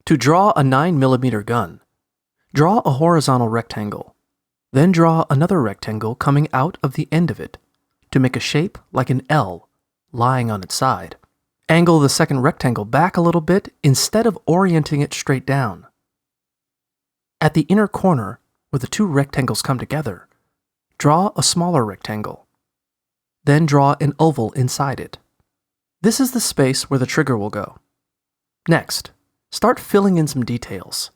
To draw a 9mm gun, draw a horizontal rectangle, then draw another rectangle coming out of the end of it to make a shape like an L lying on its side. Angle the second rectangle back a little bit instead of orienting it straight down. At the inner corner, where the two rectangles come together, draw a smaller rectangle. Then draw an oval inside it. This is the space where the trigger will go. Next, start filling in some details.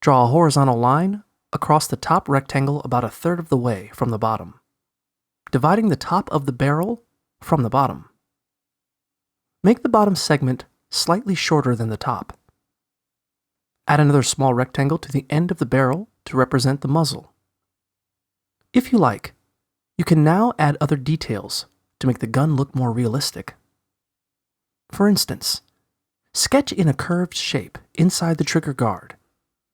Draw a horizontal line across the top rectangle about 1/3 of the way from the bottom, dividing the top of the barrel from the bottom. Make the bottom segment slightly shorter than the top. Add another small rectangle to the end of the barrel to represent the muzzle. If you like, you can now add other details to make the gun look more realistic. For instance, sketch in a curved shape inside the trigger guard,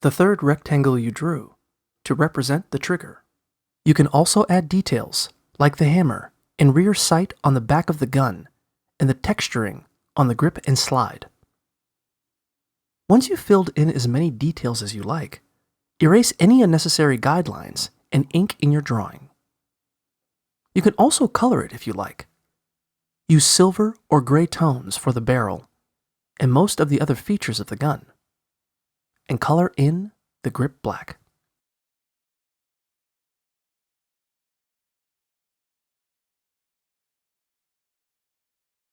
the third rectangle you drew, to represent the trigger. You can also add details, like the hammer and rear sight on the back of the gun, and the texturing on the grip and slide. Once you've filled in as many details as you like, erase any unnecessary guidelines and ink in your drawing. You can also color it if you like. Use silver or gray tones for the barrel and most of the other features of the gun, and color in the grip black.